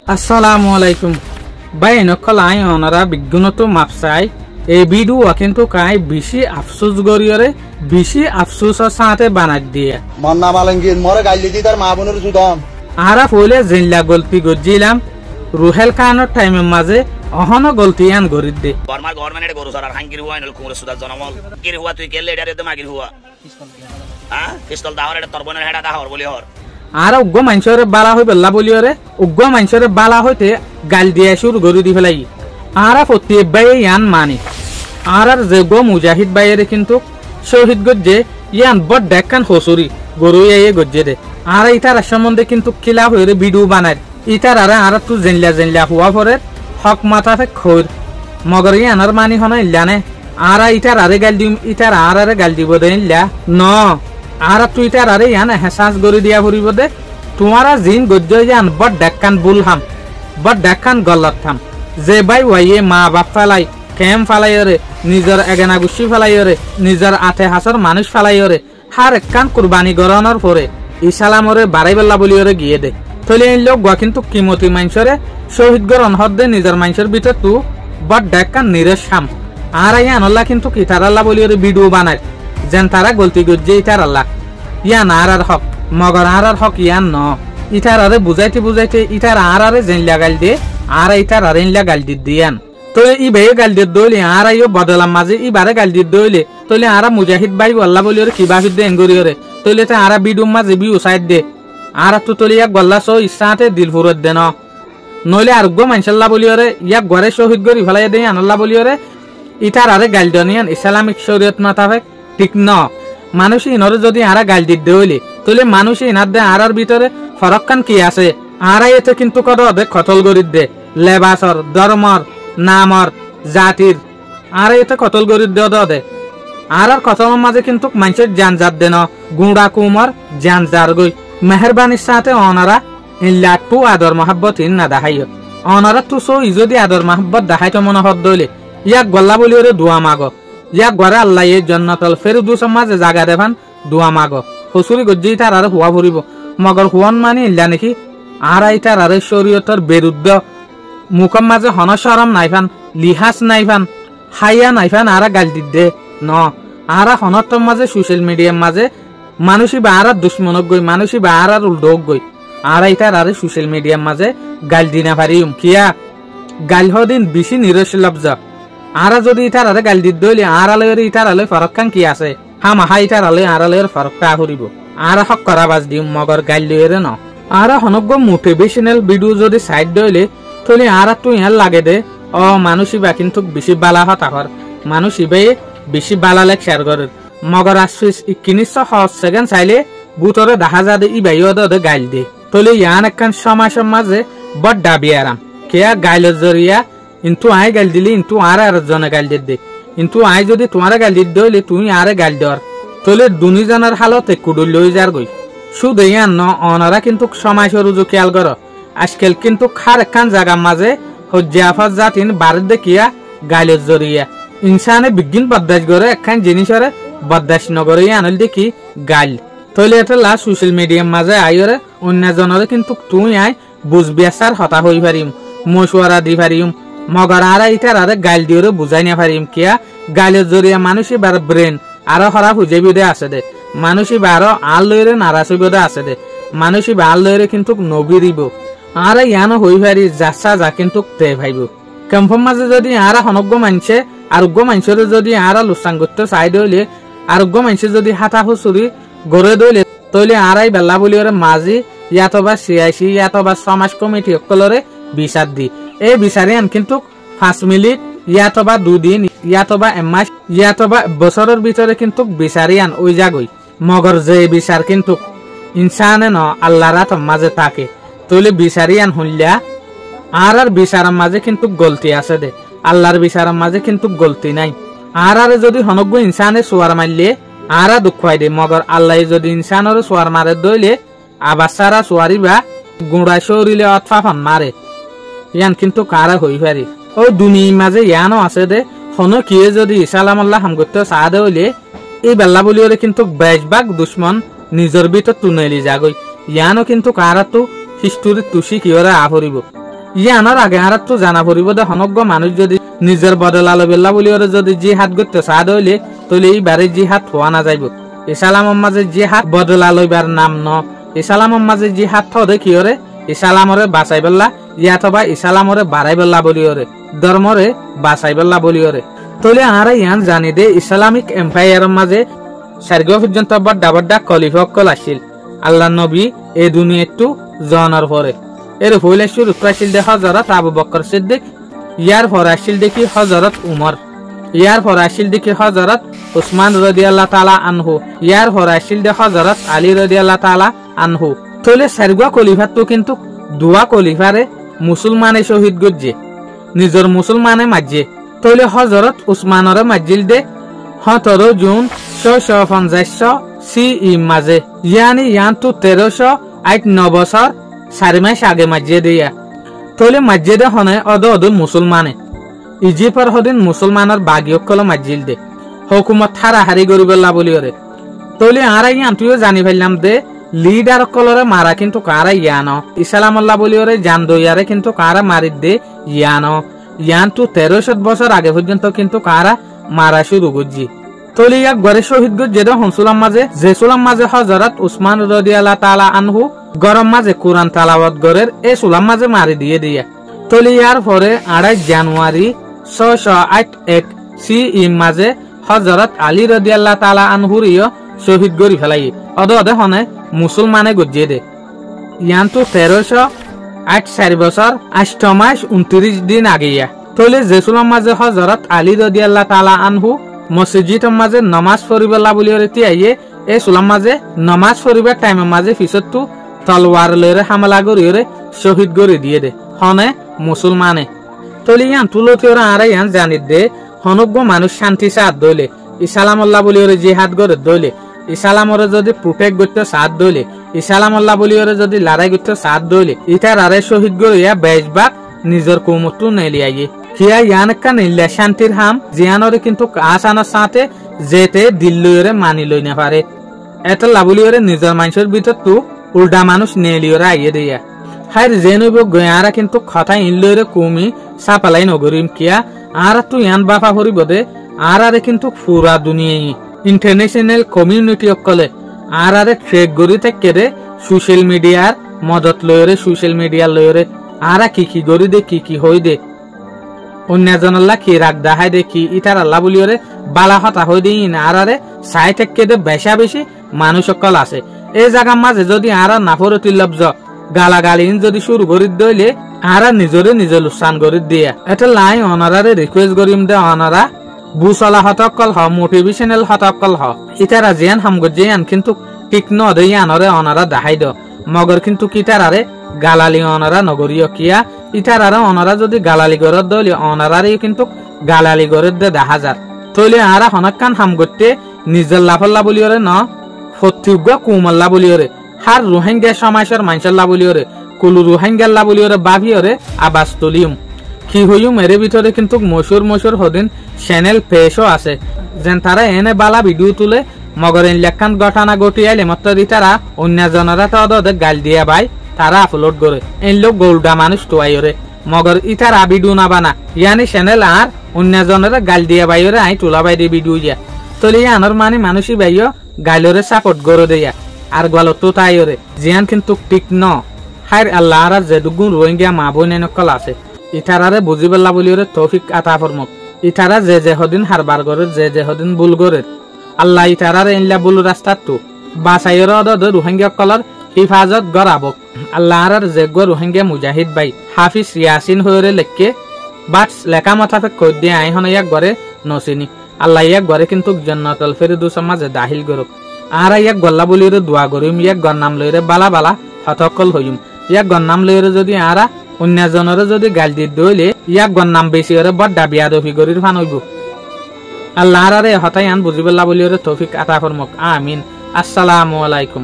আসসালামু আলাইকুম ভাই নকল আই ওনারা বিজ্ঞানত মাপসাই এই ভিডিও কিন্তু কাই বেশি আফসোস গরিয়রে বেশি আফসোসের সাথে বানাই দিয়ে মন্না মালঙ্গির মরে গাইলি দি তার মা বোনের সুদাম আরা ফলে জিল্লা গলতি গজিলাম রুহেল খানের টাইমের মাঝে অহনো গলতি আন গরিদ দে বর্মার গভর্নমেন্টের গরু সরার হাঙ্গির হুয়া নল কুমরে সুদার জনমল কির হুয়া তুই কেলে এডারে দে মাগির হুয়া হ্যাঁ পিস্তল দাহর এটা তরবনের হেডা দাহর বলি হর আর উগ্র মানুষের বালা হই বেলা বলিওরে উগ্র মানুষের বালা হইতে গাল দিয়ে শুরু গরু দি ফেলাই আরা ফতি বাই ইয়ান মানি আর যে গো মুজাহিদ বাইরে কিন্তু শহীদ গজ্জে ইয়ান বড় দেখান হসুরি গরু এ গজ্জে দে আর ইতার সম্বন্ধে কিন্তু খিলা হইরে ভিডিও বানায় ইতার আর তু জেনলা হুয়া পরে হক মাথা ফে খোর মগর ইয়ানার মানি হন ইল্লানে আর ইতার আরে গাল দিম ইতার আর গাল দিব দে ইল্লা ন আর তুই তার আরে ইয়ান হেসাস গরি দিয়া ফুরিব দে তোমারা জিন গজ্জ ইয়ান বড় দেখান বুলহাম বড় দেখান গলত থাম যে বাই ওয়াইয়ে মা বাপ ফালাই কেম ফালাইরে নিজের এগেনা গুছি ফালাইরে নিজের আতে হাসর মানুষ ফালাইরে হার একখান কুরবানি গরনের পরে ইসালামরে বাড়াই বেলা বলিওরে গিয়ে দে তলে এই লোক গা কিন্তু কিমতি মানুষরে শহীদ গরন হদ্দে নিজের মানুষের ভিতর তু বড় দেখান নিরেশ হাম আর ইয়ান আল্লাহ কিন্তু কিতার আল্লাহ বলিওরে ভিডিও বানায় যেন তারা গলতি গজ্জে ইতার আল্লাহ ইয়ান আর হক মগর আর হক ইয়ান ন ইতার আরে বুঝাইতে ইতার আরে জেন লাগাল দে আর ইতার আরে লাগাল দিয়ান তো ই ভাই গাল দিয়ে দইলে আর আইও বদলাম মাঝে ইবারে গাল দিয়ে দইলে তলে আর মুজাহিদ ভাই আল্লাহ বলিওরে কিবা ফিদ দে এঙ্গরিওরে তলে তে আর বিডুম মাঝে বি উসাইড দে আর তো তলে এক গল্লা সো ইসাতে দিল ফুরত দে ন নইলে আর গো মানসাল্লাহ বলিওরে ইয়াক ঘরে শহীদ গরি ফেলাই দে আনাল্লাহ বলিওরে ইতার আরে গাল দনিয়ান ইসলামিক শরীয়ত মাতাফে ঠিক ন মানুষ ইনরে যদি আরা গাল দি দইলে তলে মানুষ ইনার দে আর ভিতরে ফরক্কান কি আছে আর এতে কিন্তু কত দে খতল গরিদ দে লেবাসর ধর্মর নামর জাতির আর এতে কতল গরিদ দে আর কতলের মাঝে কিন্তু মানুষের জানজাত দেন গুঁড়া কুমর জানজার গই মেহরবানির সাথে অনারা ইল্লাটু আদর মহাব্বত ইন না দেখাই অনারা তু সো যদি আদর মহাব্বত দেখাইতো মনে হদ দইলে ইয়াক গল্লা বলি ওরে দোয়া মাগ ইয়াক ঘরে আল্লাহ এই জন্নতল ফেরুদুস মাঝে জাগা দেভান দোয়া মাগ হসুরি গজ্জি তার আর হুয়া ফুরিব মগর হুয়ান মানি ইল্লা নাকি আর আইতার আর শরীয়তর বিরুদ্ধ মুখম মাঝে হন শরম নাইফান লিহাস নাইফান হাইয়া নাইফান আর গাল দি দে ন আর হনতর মাঝে সোশ্যাল মিডিয়ার মাঝে মানুষই বা আর দুশ্মনক গই মানুষই বা আর উল্টোক গই আর আইতার আর সোশ্যাল মিডিয়ার মাঝে গাল দি না পারিম কিয়া গাল হদিন বেশি নিরশলব্জ আর যদি ইতার আরে গাল দি দইলে আর আলয়ের ইতার আলয় ফরক্কান কি আছে হাম হা ইতার আলয় আর আলয়ের ফরক্কা হরিব আর হক করা বাজ দিম মগর গাল লইরে ন আর হনগ্য মোটিভেশনাল ভিডিও যদি সাইড দইলে তলে আর তুই ইয়ার লাগে দে ও মানুষই বা কিন্তু বেশি বালা হতা হর মানুষই বে বেশি বালা লেখ শেয়ার করে মগর আসফিস 19 সেকেন্ড চাইলে বুতরে দেখা যা দে ই বাইও দে গাইল দে তলে ইয়ান একখান সমাজের মাঝে বড় দাবি আরাম কেয়া গাইলের জরিয়া কিন্তু আই গাল দিলি কিন্তু আর জনে গাল দে কিন্তু আই যদি তোমার গাল দি দইলে তুমি আরে গাল দেওয়ার তলে দুনিজনের হালতে কুডুল লই যার গই শুধু ইয়ান ন অনারা কিন্তু সমাজের রুজু খেয়াল কর আজকাল কিন্তু খার একখান জায়গার মাঝে হজ্জাফত জাতিন বাড়ির দেখিয়া গাইলের জরিয়া ইনসানে বিজ্ঞান বদাস করে একখান জিনিসরে বদাস নগরে আনল দেখি গাইল তলে এটা লা সোশ্যাল মিডিয়ার মাঝে আইরে অন্যজনরে কিন্তু তুই আই বুঝবি আসার হতা হই পারিম মশওয়ারা দি পারিম মগর আর ইটার আরে গাইল দিওরে বুঝাই না পারিম কিয়া গাইলের জরিয়া মানুষই বার ব্রেন আরো খারাপ হয়ে যাবি দে আছে দে মানুষই বারো আল লইরে নারাজ হইব দে আছে দে মানুষই বা আল লইরে কিন্তু নবী দিব আর ইয়ানো হই পারি যাচা যা কিন্তু তে ভাইব কনফার্ম মাঝে যদি আর হনগ্য মানছে আরোগ্য মানুষের যদি আর লোকসান করতে চাই দইলে আরোগ্য মানুষের যদি হাতা হুচুরি গড়ে দইলে তইলে আরাই বেলা বলি ওরে মাঝি ইয়াতবা সিআইসি ইয়াতবা সমাজ কমিটি সকলরে বিচার দি এই বিচারিয়ান কিন্তু 5 মিনিট ইয়াতবা 2 দিন ইয়াতবা এমাস ইয়াতবা বছরের ভিতরে কিন্তু বিচারিয়ান ওই জাগই মগর যে বিচার কিন্তু ইনসানে ন আল্লাহর মাঝে থাকে তইলে বিচারিয়ান হইলা আর বিচারের মাঝে কিন্তু গলতি আছে দে আল্লাহর বিচারের মাঝে কিন্তু গলতি নাই আর যদি হনগ্য ইনসানে সোয়ার মারলে আর দুঃখাই দে মগর আল্লাহ যদি ইনসানের সোয়ার মারে দইলে আবার সারা সোয়ারি বা গুড়া শরীরে অথফাফন মারে ইয়ান কিন্তু কারা হই পারি ওই দুনিয়ার মাঝে ইয়ানো আছে দে হন কিয়ে যদি ইসালাম আল্লাহ হাম করতে চা দে হইলে এই বেলা বলিওরে কিন্তু বেশভাগ দুশ্মন নিজের ভিতর তুনেলি যাগই ইয়ানো কিন্তু কারা তো হিস্টোরি তুষি কিয়রে আহরিব ইয়ানোর আগে আর তো জানা পড়িব দে হনজ্ঞ মানুষ যদি নিজের বদল আলো বেল্লা বলি ওরে যদি জিহাদ করতে সাদ হইলে তাহলে এইবারে জিহাদ হওয়া না যাইব। ইসলামের মাঝে জিহাদ বদল আলোইবার নাম ন। ইসলামের মাঝে জিহাদ থ দেখি ওরে ইসলামরে বাঁচাই বেল্লা ইয়াথবা ইসলামরে বাড়াই বেল্লা বলি ওরে ধর্মরে বাঁচাই বেল্লা বলি ওরে। তাহলে আর ইয়ান জানি দে ইসলামিক এম্পায়ারের মাঝে সার্গ পর্যন্ত বড্ডা বড্ডা কলিফকল আসিল। আল্লাহ নবী এই দুনিয়াটু জনের পরে এর হইলে শুরু আসিল দে হযরত আবু বকর সিদ্দিক, ইয়ার পর আসিল দেখি হযরত উমর, ইয়ার পর আসিল দেখি হযরত উসমান রাদিয়াল্লাহু তাআলা আনহু, ইয়ার পর আসিল দে হযরত আলী রাদিয়াল্লাহু তাআলা আনহু। তাহলে সার্গুয়া কলিফার তো কিন্তু দুয়া কলিফারে মুসলমানে শহীদ গজ্জে নিজের মুসলমানে মাঝে। তাহলে হযরত উসমানরে মাজিল দে 17 জুন 650 CE মাঝে, ইয়ানি ইয়ান তো 1308 বছর 4 মাস আগে মাঝে দিয়া। তাহলে মাঝে দে হনে অদ মুসলমানে ইজিপ্টর হদিন মুসলমানের বাগিয়কল মাজিল দে হুকুমত হারাহারি গরিবেল্লা বলি ওরে। তাহলে আর ইয়ান তুইও জানি ফেললাম দে লিডার কলরে মারা কিন্তু কারা ইয়ানো ইসলামাল্লাহ বলি ওরে জান দইয়ারে কিন্তু কারা মারি দে ইয়ানো ইয়ান তো 1300 বছর আগে পর্যন্ত কিন্তু কারা মারা শুরু করছি। তাহলে ইয়াক গড়ে শহীদ গজ্জে দে হনসুলাম মাঝে জেসুলাম মাঝে হযরত উসমান রাদিয়াল্লাহু তাআলা আনহু গরম মাঝে কোরআন তেলাওয়াত গরের এ সুলাম মাঝে মারি দিয়ে দিয়া। তাহলে ইয়ার পরে 28 জানুয়ারি 681 CE মাঝে হযরত আলী রাদিয়াল্লাহু তাআলা আনহুরিও শহীদ গরি ফেলাই অদে হনে মুসলমানে গজ্জে দে। ইয়ান তো 1308 বছর 8 মাস 29 দিন আগেয়া। তাহলে জেসুলাম মাঝে হযরত আলী রাদিয়াল্লাহু তাআলা আনহু মসজিদের মাঝে নামাজ পড়িবেলা বলি রেতি আইয়ে এই সুলাম মাঝে নামাজ পড়িবার টাইমের মাঝে পিছত তো তলোয়ার লইরে হামলা করিরে শহীদ করে দিয়ে দে হনে মুসলমানে। তাহলে ইয়ান তুলতি ওরা আর ইয়ান জানি দে হনজ্ঞ মানুষ শান্তি সাথ দইলে ইসলামাল্লাহ বলি ওরে জিহাদ করে দইলে ইসলামরে যদি প্রোটেক্ট করতে সাথ দইলে ইসলামাল্লাহ বলি ওরে যদি লড়াই করতে সাথ দইলে ইটার আরে শহীদ করিয়া 22 ভাগ নিজের কৌমতু নেলি আইয়ে হিয়া ইয়ান একটা নিল্লা শান্তির হাম জিয়ানরে কিন্তু আসানোর সাথে যেতে দিল্লুরে মানি লই না পারে এটা লাবলি ওরে নিজের মানুষের ভিতর তো উল্টা মানুষ নেলি ওরা আইয়ে দিয়া হার জেনইব গয়ারা কিন্তু কথা ইনলইরে কমি সাপালাই নগরিম কিয়া আর তো ইয়ান বাফা হরিব দে আর আরে কিন্তু পুরা দুনিয়ায় ইন্টারন্যাশনাল কমিউনিটি অকলে আর আরে ট্রেক গরি থেকে রে সোশ্যাল মিডিয়ার মদত লইরে সোশ্যাল মিডিয়া লইরে আরা কি গরি দে কি হই দে অন্যজনল্লা কি রাগ দাহাই দে কি ইটার আল্লাহ বলিওরে বালা হতা হই দে ইন আর আরে সাই থেকে দে বেশি মানুষ অকল আছে এই জায়গার মাঝে যদি আর নাফরে তিলব্জ গালাগালি যদি শুরু করি দইলে আর নিজে লুসান করি দিয়া এটা লাই অনারারে রিকোয়েস্ট করিম দে অনারা বুসলা হতকল হ মোটিভেশনাল হতকল হ ইতারা জিয়ান হামগজিয়ান কিন্তু ঠিক ন দে ইয়ানরে অনারা দাহাই দ মগর কিন্তু কিতারারে গালালি অনারা নগরীয় কিয়া ইতারারে অনারা যদি গালালি গরত দইলে অনারারে কিন্তু গালালি গরত দে 10,000 তইলে আরা হনকান হামগতে নিজের লাফল্লা বলিওরে ন ফতিউগ কুমল্লা বলিওরে হার রোহিঙ্গা সমাজের মানুষের বলিওরে কুলু রোহিঙ্গা বলিওরে বাভিওরে আবাস তুলিম কি হইম এর ভিতরে কিন্তু মশুর হদিন চ্যানেল পেশও আছে যেন তারা এনে বালা ভিডিও তুলে মগর এন লেখান ঘটনা ঘটিয়াইলে মাত্র দি তারা অন্য জনরা তো ওদের গাল দিয়া ভাই তারা আপলোড করে এন লোক গোলডা মানুষ তোয়াইরে মগর ইতারা ভিডিও না বানা ইয়ানি চ্যানেল আর অন্য জনরা গাল দিয়া বাইরে আই তোলা বাই দি ভিডিও দিয়া তলে ইয়ানোর মানে মানুষই বাইও গাইলরে সাপোর্ট করে দেয়া আর গল তো তাইরে জিয়ান কিন্তু ঠিক ন হার আল্লাহ আর যে দুগুন রোহিঙ্গা মা বোন নকল আছে ইতারারে বুঝিবেলা বলিওরে তৌফিক আতা ফরমক ইতারা যে হদিন হারবার করে যে হদিন ভুল করে আল্লাহ ইতারারে ইনলা ভুল রাস্তা তো বাসাইর অদ রোহিঙ্গা কলর হিফাজত গরাবক আল্লাহ আর যে গো রোহিঙ্গা মুজাহিদ ভাই হাফিজ ইয়াসিন হইরে লেখকে বাট লেখা মাথাফে কই দিয়ে আই হন ইয়াক গরে নসিনি আল্লাহ ইয়াক গরে কিন্তু জান্নাতুল ফেরদৌস মাঝে দাখিল করুক আর ইয়াক গল্লা বলিরে দোয়া করিম ইয়াক গর নাম লইরে বালা বালা হতকল হইম ইয়াক গর নাম লইরে যদি আরা অন্য জনরে যদি গাল দি দইলে ইয়াক গর নাম বেশি হরে বড় বিয়াদফি গরির ফান হইব আল্লাহ আরে হতাই আন বুঝিবেলা বলিরে তৌফিক আতা ফরমক আমিন আসসালামু আলাইকুম।